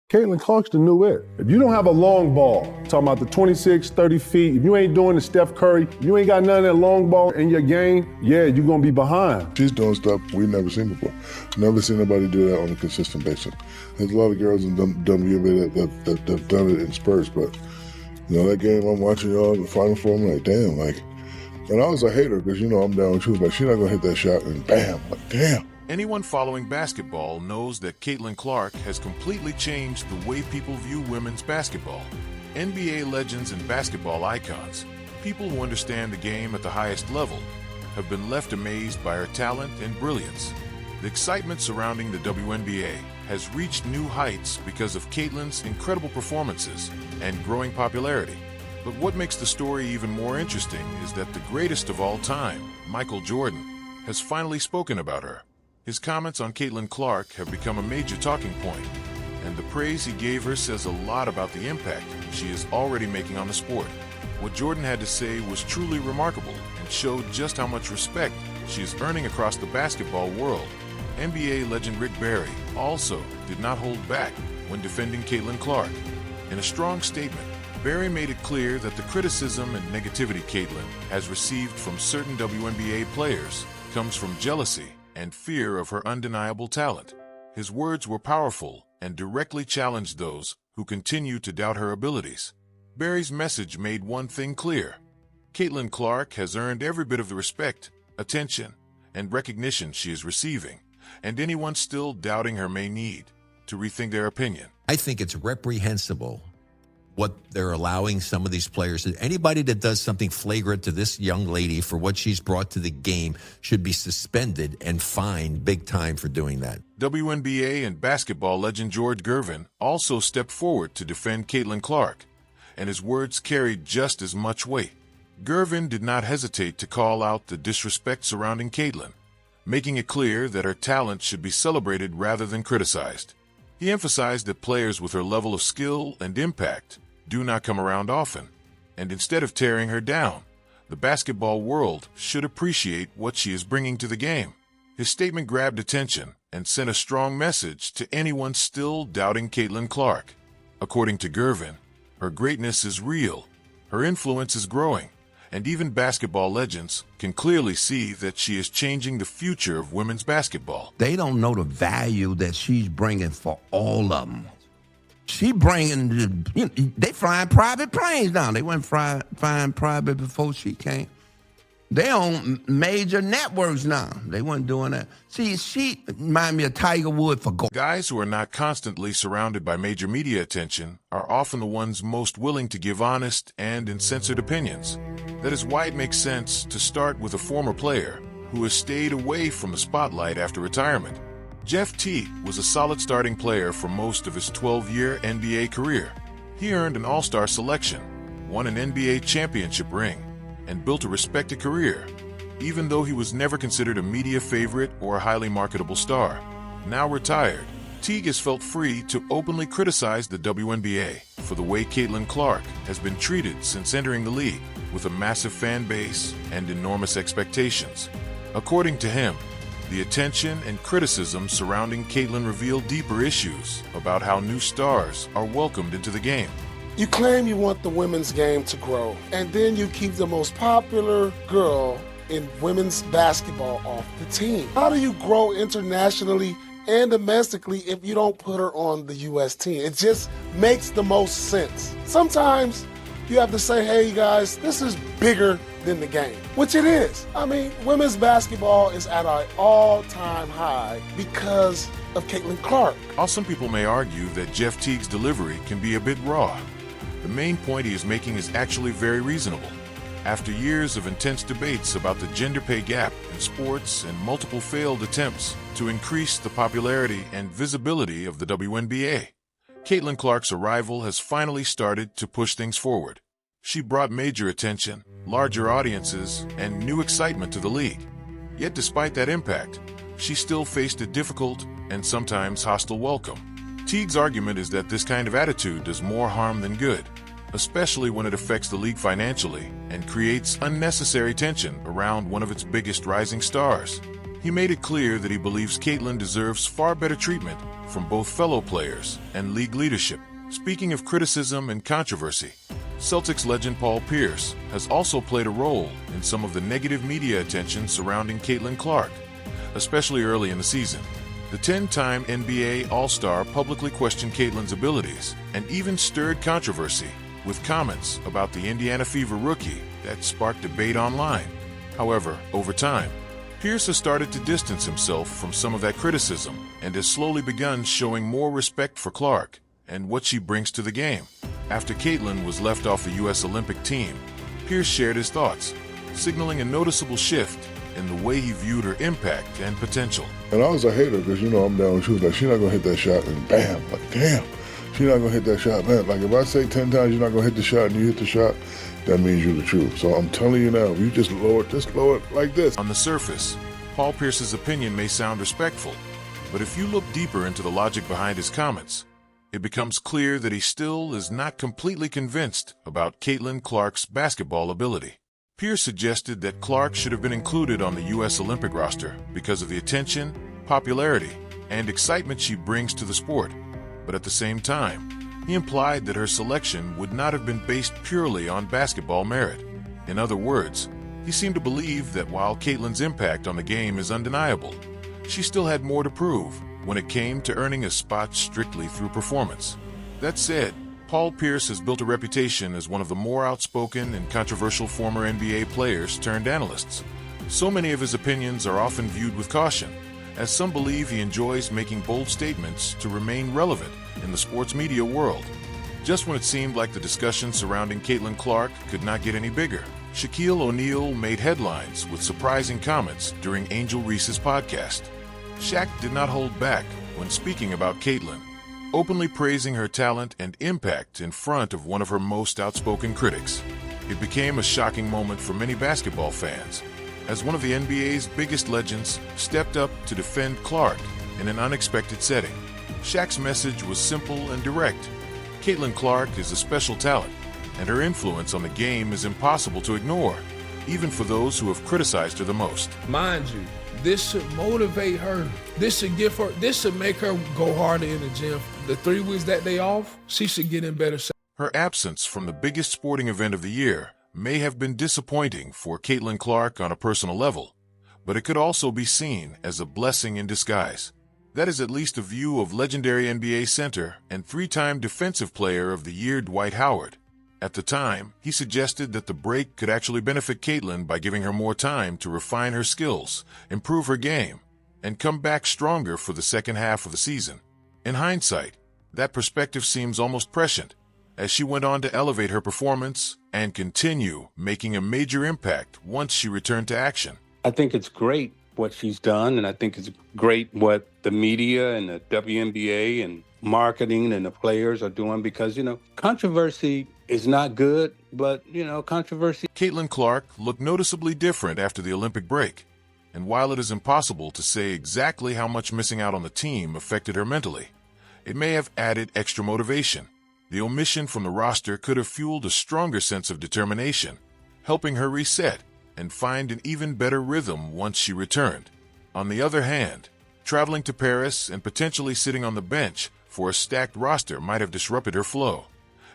Caitlin Clark's the new it. If you don't have a long ball, talking about the 26, 30 feet, if you ain't doing the Steph Curry, if you ain't got none of that long ball in your game, yeah, you're going to be behind. She's doing stuff we've never seen before. Never seen nobody do that on a consistent basis. There's a lot of girls in WNBA that have done it in spurts, but that game I'm watching y'all in the Final Four, I'm like, damn, and I was a hater because, I'm down. She was like, she's not going to hit that shot, and bam, like, damn. Anyone following basketball knows that Caitlin Clark has completely changed the way people view women's basketball. NBA legends and basketball icons, people who understand the game at the highest level, have been left amazed by her talent and brilliance. The excitement surrounding the WNBA has reached new heights because of Caitlin's incredible performances and growing popularity. But what makes the story even more interesting is that the greatest of all time, Michael Jordan, has finally spoken about her. His comments on Caitlin Clark have become a major talking point, and the praise he gave her says a lot about the impact she is already making on the sport. What Jordan had to say was truly remarkable and showed just how much respect she is earning across the basketball world. NBA legend Rick Barry also did not hold back when defending Caitlin Clark. In a strong statement, Barry made it clear that the criticism and negativity Caitlin has received from certain WNBA players comes from jealousy and fear of her undeniable talent. His words were powerful and directly challenged those who continue to doubt her abilities. Barry's message made one thing clear. Caitlin Clark has earned every bit of the respect, attention, and recognition she is receiving, and anyone still doubting her may need to rethink their opinion. I think it's reprehensible what they're allowing some of these players to. Anybody that does something flagrant to this young lady for what she's brought to the game should be suspended and fined big time for doing that. WNBA and basketball legend George Gervin also stepped forward to defend Caitlin Clark, and his words carried just as much weight. Gervin did not hesitate to call out the disrespect surrounding Caitlin, making it clear that her talent should be celebrated rather than criticized. He emphasized that players with her level of skill and impact do not come around often, and instead of tearing her down, the basketball world should appreciate what she is bringing to the game. His statement grabbed attention and sent a strong message to anyone still doubting Caitlin Clark. According to Gervin, her greatness is real, her influence is growing, and even basketball legends can clearly see that she is changing the future of women's basketball. They don't know the value that she's bringing for all of them. She bringing, they flying private planes now. They weren't flying private before she came. They on major networks now. They weren't doing that. See, she remind me of Tiger Woods for gold. Guys who are not constantly surrounded by major media attention are often the ones most willing to give honest and uncensored opinions. That is why it makes sense to start with a former player who has stayed away from the spotlight after retirement. Jeff Teague was a solid starting player for most of his 12-year NBA career. He earned an All-Star selection, won an NBA championship ring, and built a respected career, even though he was never considered a media favorite or a highly marketable star. Now retired, Teague has felt free to openly criticize the WNBA for the way Caitlin Clark has been treated since entering the league, with a massive fan base and enormous expectations. According to him, the attention and criticism surrounding Caitlin reveal deeper issues about how new stars are welcomed into the game. You claim you want the women's game to grow, and then you keep the most popular girl in women's basketball off the team. How do you grow internationally and domestically if you don't put her on the U.S. team? It just makes the most sense. Sometimes you have to say, hey guys, this is bigger than the game, which it is. I mean, women's basketball is at an all-time high because of Caitlin Clark. While some people may argue that Jeff Teague's delivery can be a bit raw, the main point he is making is actually very reasonable. After years of intense debates about the gender pay gap in sports and multiple failed attempts to increase the popularity and visibility of the WNBA, Caitlin Clark's arrival has finally started to push things forward. She brought major attention, larger audiences, and new excitement to the league. Yet despite that impact, she still faced a difficult and sometimes hostile welcome. Teague's argument is that this kind of attitude does more harm than good, especially when it affects the league financially and creates unnecessary tension around one of its biggest rising stars. He made it clear that he believes Caitlin deserves far better treatment from both fellow players and league leadership. Speaking of criticism and controversy, Celtics legend Paul Pierce has also played a role in some of the negative media attention surrounding Caitlin Clark, especially early in the season. The 10-time NBA All-Star publicly questioned Caitlin's abilities and even stirred controversy with comments about the Indiana Fever rookie that sparked debate online. However, over time, Pierce has started to distance himself from some of that criticism and has slowly begun showing more respect for Clark and what she brings to the game. After Caitlin was left off the U.S. Olympic team, Pierce shared his thoughts, signaling a noticeable shift in the way he viewed her impact and potential. And I was a hater because, I'm down. She was like, she's not going to hit that shot. And bam, like, damn, she's not going to hit that shot. Man, like if I say 10 times you're not going to hit the shot and you hit the shot, that means you're the truth. So I'm telling you now, if you just lower it like this. On the surface, Paul Pierce's opinion may sound respectful, but if you look deeper into the logic behind his comments, it becomes clear that he still is not completely convinced about Caitlin Clark's basketball ability. Pierce suggested that Clark should have been included on the U.S. Olympic roster because of the attention, popularity, and excitement she brings to the sport. But at the same time, he implied that her selection would not have been based purely on basketball merit. In other words, he seemed to believe that while Caitlin's impact on the game is undeniable, she still had more to prove when it came to earning a spot strictly through performance. That said, Paul Pierce has built a reputation as one of the more outspoken and controversial former NBA players turned analysts. So many of his opinions are often viewed with caution, as some believe he enjoys making bold statements to remain relevant in the sports media world. Just when it seemed like the discussion surrounding Caitlin Clark could not get any bigger, Shaquille O'Neal made headlines with surprising comments during Angel Reese's podcast. Shaq did not hold back when speaking about Caitlin, openly praising her talent and impact in front of one of her most outspoken critics. It became a shocking moment for many basketball fans, as one of the NBA's biggest legends stepped up to defend Clark in an unexpected setting. Shaq's message was simple and direct. Caitlin Clark is a special talent, and her influence on the game is impossible to ignore, even for those who have criticized her the most. Mind you, this should motivate her. This should make her go harder in the gym. The 3 weeks that they off, she should get in better shape. Her absence from the biggest sporting event of the year may have been disappointing for Caitlin Clark on a personal level, but it could also be seen as a blessing in disguise. That is at least a view of legendary NBA center and 3-time Defensive Player of the Year Dwight Howard. At the time, he suggested that the break could actually benefit Caitlin by giving her more time to refine her skills, improve her game, and come back stronger for the second half of the season. In hindsight, that perspective seems almost prescient, as she went on to elevate her performance and continue making a major impact once she returned to action. I think it's great what she's done, and I think it's great what the media and the WNBA and marketing and the players are doing because, controversy is not good, but, controversy. Caitlin Clark looked noticeably different after the Olympic break, and while it is impossible to say exactly how much missing out on the team affected her mentally, it may have added extra motivation. The omission from the roster could have fueled a stronger sense of determination, helping her reset and find an even better rhythm once she returned. On the other hand, traveling to Paris and potentially sitting on the bench for a stacked roster might have disrupted her flow.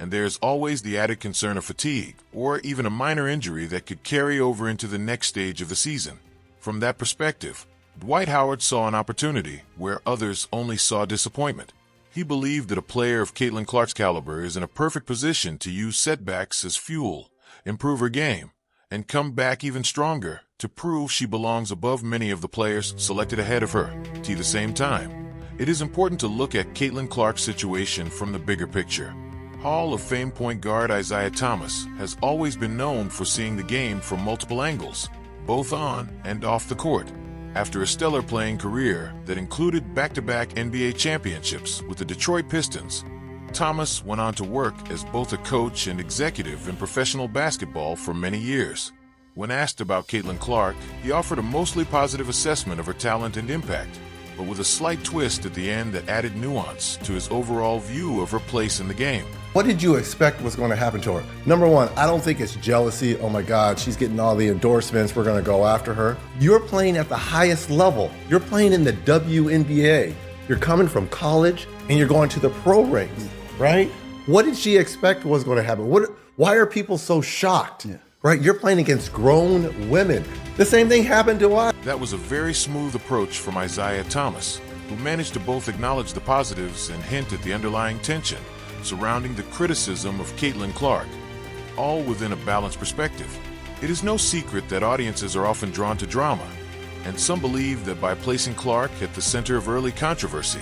And there's always the added concern of fatigue or even a minor injury that could carry over into the next stage of the season. From that perspective, Dwight Howard saw an opportunity where others only saw disappointment. He believed that a player of Caitlin Clark's caliber is in a perfect position to use setbacks as fuel, improve her game, and come back even stronger to prove she belongs above many of the players selected ahead of her. At the same time, it is important to look at Caitlin Clark's situation from the bigger picture. Hall of Fame point guard Isaiah Thomas has always been known for seeing the game from multiple angles, both on and off the court. After a stellar playing career that included back-to-back NBA championships with the Detroit Pistons, Thomas went on to work as both a coach and executive in professional basketball for many years. When asked about Caitlin Clark, he offered a mostly positive assessment of her talent and impact. but with a slight twist at the end that added nuance to his overall view of her place in the game. What did you expect was going to happen to her? Number one, I don't think it's jealousy. Oh my God, she's getting all the endorsements. We're going to go after her. You're playing at the highest level. You're playing in the WNBA. You're coming from college and you're going to the pro ranks, right? What did she expect was going to happen? Why are people so shocked? Yeah. Right? You're playing against grown women. The same thing happened to us. That was a very smooth approach from Isaiah Thomas, who managed to both acknowledge the positives and hint at the underlying tension surrounding the criticism of Caitlin Clark, all within a balanced perspective. It is no secret that audiences are often drawn to drama, and some believe that by placing Clark at the center of early controversy,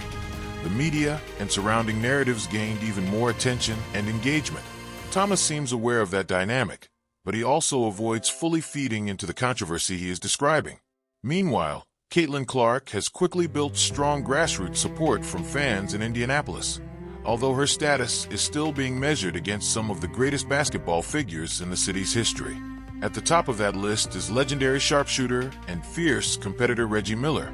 the media and surrounding narratives gained even more attention and engagement. Thomas seems aware of that dynamic, but he also avoids fully feeding into the controversy he is describing. Meanwhile, Caitlin Clark has quickly built strong grassroots support from fans in Indianapolis, although her status is still being measured against some of the greatest basketball figures in the city's history. At the top of that list is legendary sharpshooter and fierce competitor Reggie Miller,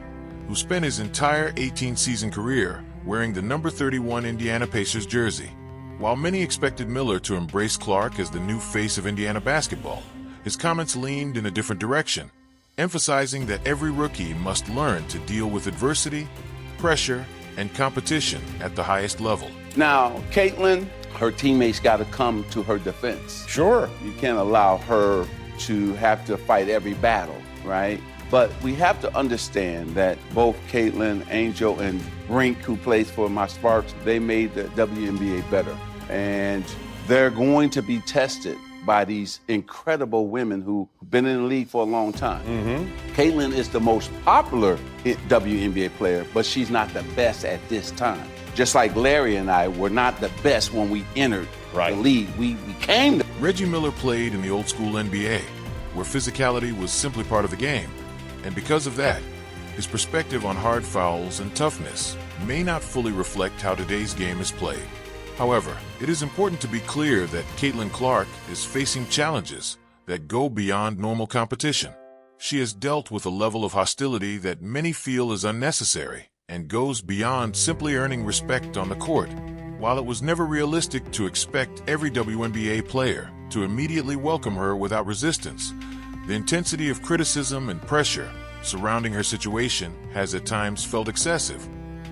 who spent his entire 18-season career wearing the number 31 Indiana Pacers jersey. While many expected Miller to embrace Clark as the new face of Indiana basketball, his comments leaned in a different direction, emphasizing that every rookie must learn to deal with adversity, pressure, and competition at the highest level. Now, Caitlin, her teammates got to come to her defense. Sure. You can't allow her to have to fight every battle, right? But we have to understand that both Caitlin, Angel, and Brink, who plays for my Sparks, they made the WNBA better. And they're going to be tested by these incredible women who've been in the league for a long time. Mm-hmm. Caitlin is the most popular WNBA player, but she's not the best at this time. Just like Larry and I were not the best when we entered the league. We became the... Reggie Miller played in the old school NBA, where physicality was simply part of the game. And because of that, his perspective on hard fouls and toughness may not fully reflect how today's game is played. However, it is important to be clear that Caitlin Clark is facing challenges that go beyond normal competition. She has dealt with a level of hostility that many feel is unnecessary and goes beyond simply earning respect on the court. While it was never realistic to expect every WNBA player to immediately welcome her without resistance, the intensity of criticism and pressure surrounding her situation has at times felt excessive,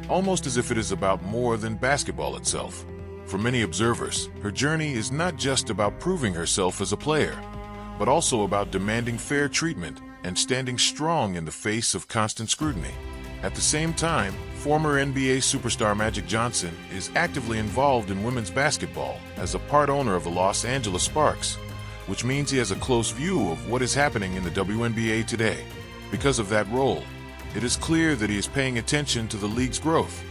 almost as if it is about more than basketball itself. For many observers, her journey is not just about proving herself as a player, but also about demanding fair treatment and standing strong in the face of constant scrutiny. At the same time, former NBA superstar Magic Johnson is actively involved in women's basketball as a part owner of the Los Angeles Sparks, which means he has a close view of what is happening in the WNBA today. Because of that role, it is clear that he is paying attention to the league's growth,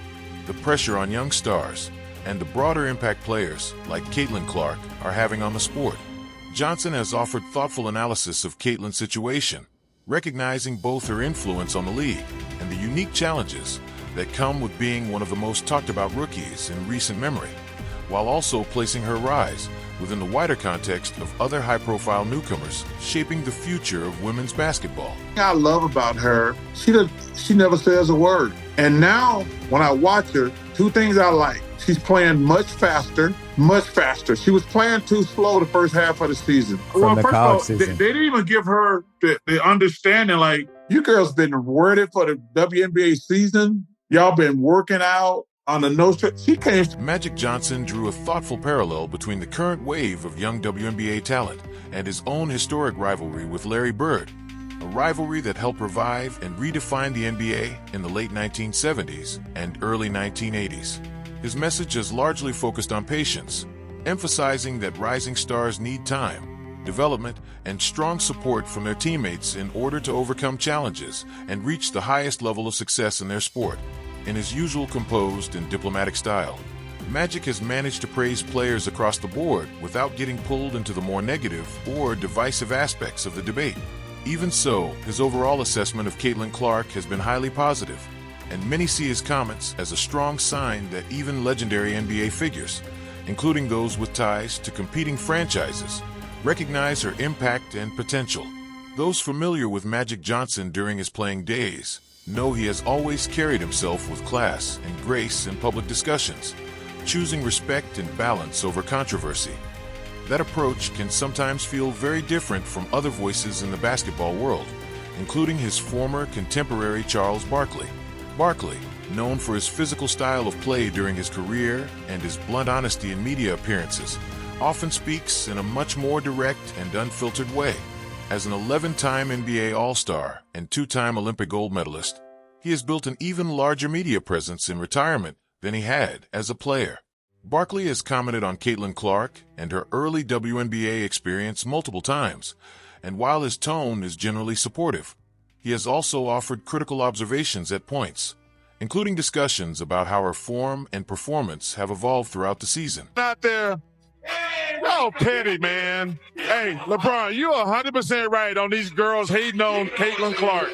the pressure on young stars, and the broader impact players, like Caitlin Clark, are having on the sport. Johnson has offered thoughtful analysis of Caitlin's situation, recognizing both her influence on the league and the unique challenges that come with being one of the most talked about rookies in recent memory, while also placing her rise within the wider context of other high-profile newcomers shaping the future of women's basketball. What I love about her, she never says a word. And now, when I watch her, two things I like. She's playing much faster. She was playing too slow the first half of the season. From the college season. They didn't even give her the understanding, like, you girls been worded for the WNBA season. Y'all been working out on the nose. She came. Magic Johnson drew a thoughtful parallel between the current wave of young WNBA talent and his own historic rivalry with Larry Bird, a rivalry that helped revive and redefine the NBA in the late 1970s and early 1980s. His message has largely focused on patience, emphasizing that rising stars need time, development, and strong support from their teammates in order to overcome challenges and reach the highest level of success in their sport. In his usual composed and diplomatic style, Magic has managed to praise players across the board without getting pulled into the more negative or divisive aspects of the debate. Even so, his overall assessment of Caitlin Clark has been highly positive, and many see his comments as a strong sign that even legendary NBA figures, including those with ties to competing franchises, recognize her impact and potential. Those familiar with Magic Johnson during his playing days know he has always carried himself with class and grace in public discussions, choosing respect and balance over controversy. That approach can sometimes feel very different from other voices in the basketball world, including his former contemporary Charles Barkley. Barkley, known for his physical style of play during his career and his blunt honesty in media appearances, often speaks in a much more direct and unfiltered way. As an 11-time NBA All-Star and 2-time Olympic gold medalist, he has built an even larger media presence in retirement than he had as a player. Barkley has commented on Caitlin Clark and her early WNBA experience multiple times, and while his tone is generally supportive, he has also offered critical observations at points, including discussions about how her form and performance have evolved throughout the season. Out there, y'all petty, man. Hey, LeBron, you're 100% right on these girls hating on Caitlin Clark.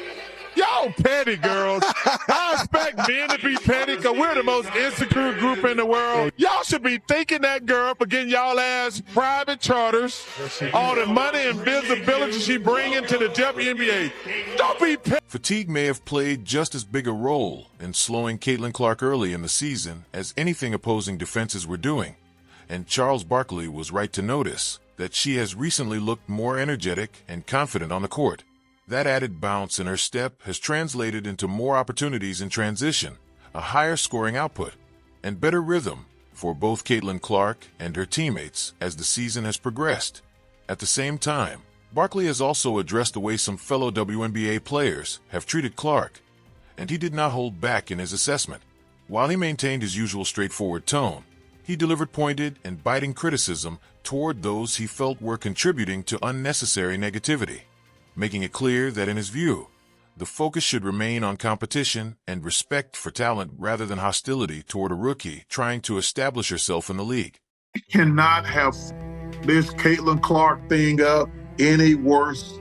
Y'all petty, girls. I expect men to be petty because we're the most insecure group in the world. Y'all should be thanking that girl for getting y'all ass private charters, all the money and visibility she bringing to the WNBA. Don't be petty. Fatigue may have played just as big a role in slowing Caitlin Clark early in the season as anything opposing defenses were doing, and Charles Barkley was right to notice that she has recently looked more energetic and confident on the court. That added bounce in her step has translated into more opportunities in transition, a higher scoring output, and better rhythm for both Caitlin Clark and her teammates as the season has progressed. At the same time, Barkley has also addressed the way some fellow WNBA players have treated Clark, and he did not hold back in his assessment. While he maintained his usual straightforward tone, he delivered pointed and biting criticism toward those he felt were contributing to unnecessary negativity, making it clear that in his view, the focus should remain on competition and respect for talent rather than hostility toward a rookie trying to establish herself in the league. You cannot have this Caitlin Clark thing up any worse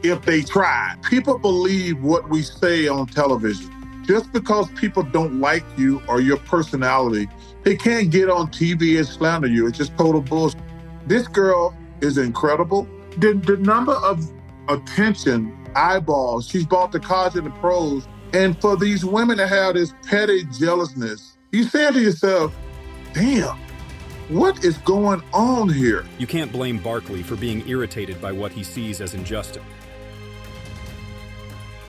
if they tried. People believe what we say on television. Just because people don't like you or your personality, they can't get on TV and slander you. It's just total bullshit. This girl is incredible. The number of attention, eyeballs she's brought to college and the pros, and for these women to have this petty jealousness, you say to yourself, damn, what is going on here? You can't blame Barkley for being irritated by what he sees as injustice.